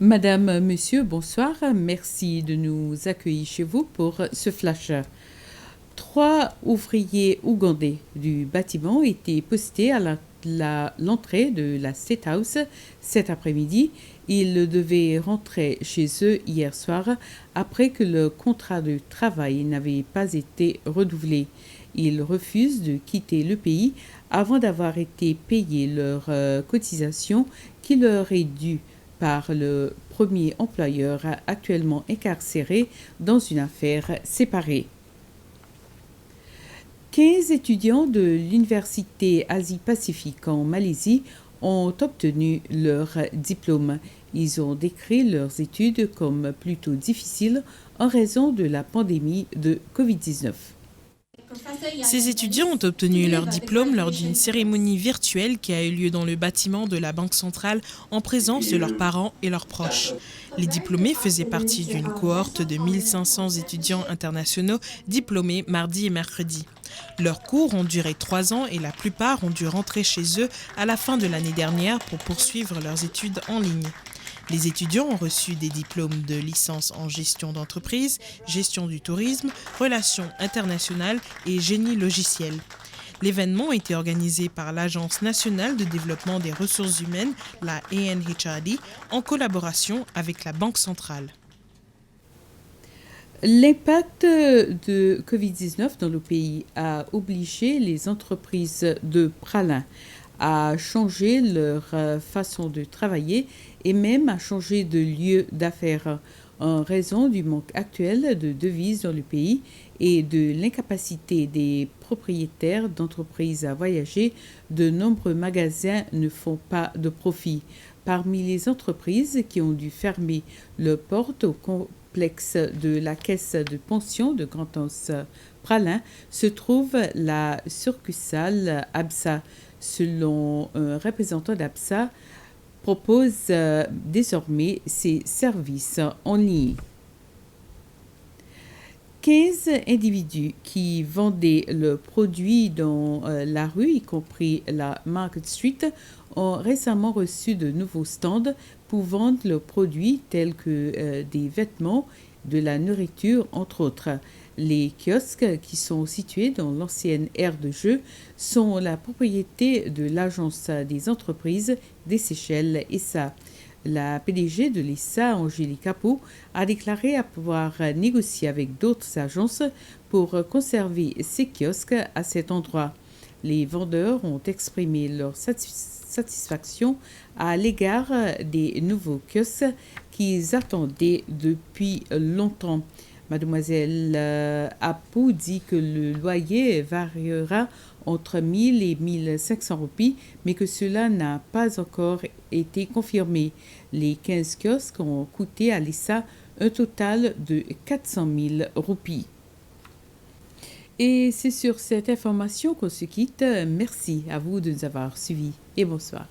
Madame, Monsieur, bonsoir. Merci de nous accueillir chez vous pour ce flash. Trois ouvriers ougandais du bâtiment étaient postés à l'entrée de la State House cet après-midi. Ils devaient rentrer chez eux hier soir après que le contrat de travail n'avait pas été renouvelé. Ils refusent de quitter le pays avant d'avoir été payés leur cotisation qui leur est due par le premier employeur actuellement incarcéré dans une affaire séparée. 15 étudiants de l'Université Asie-Pacifique en Malaisie ont obtenu leur diplôme. Ils ont décrit leurs études comme plutôt difficiles en raison de la pandémie de Covid-19. Ces étudiants ont obtenu leur diplôme lors d'une cérémonie virtuelle qui a eu lieu dans le bâtiment de la Banque centrale en présence de leurs parents et leurs proches. Les diplômés faisaient partie d'une cohorte de 1500 étudiants internationaux diplômés mardi et mercredi. Leurs cours ont duré 3 ans et la plupart ont dû rentrer chez eux à la fin de l'année dernière pour poursuivre leurs études en ligne. Les étudiants ont reçu des diplômes de licence en gestion d'entreprise, gestion du tourisme, relations internationales et génie logiciel. L'événement a été organisé par l'Agence nationale de développement des ressources humaines, la ANHRD, en collaboration avec la Banque centrale. L'impact de Covid-19 dans le pays a obligé les entreprises de pralin à changer leur façon de travailler et même à changer de lieu d'affaires en raison du manque actuel de devises dans le pays et de l'incapacité des propriétaires d'entreprises à voyager. De nombreux magasins ne font pas de profit. Parmi les entreprises qui ont dû fermer leurs portes au complexe de la caisse de pension de Grand-Anse Pralin se trouve la succursale ABSA. Selon un représentant d'ABSA, propose désormais ses services en ligne. 15 individus qui vendaient le produit dans la rue, y compris la Market Street, ont récemment reçu de nouveaux stands pour vendre leurs produits tels que des vêtements, de la nourriture, entre autres. Les kiosques, qui sont situés dans l'ancienne aire de jeu, sont la propriété de l'Agence des entreprises des Seychelles, ESSA. La PDG de l'ESSA, Angélique Capot, a déclaré avoir négocié avec d'autres agences pour conserver ces kiosques à cet endroit. Les vendeurs ont exprimé leur satisfaction à l'égard des nouveaux kiosques qu'ils attendaient depuis longtemps. Mademoiselle Apou dit que le loyer variera entre 1000 et 1500 roupies, mais que cela n'a pas encore été confirmé. Les 15 kiosques ont coûté à l'ESSA un total de 400 000 roupies. Et c'est sur cette information qu'on se quitte. Merci à vous de nous avoir suivis et bonsoir.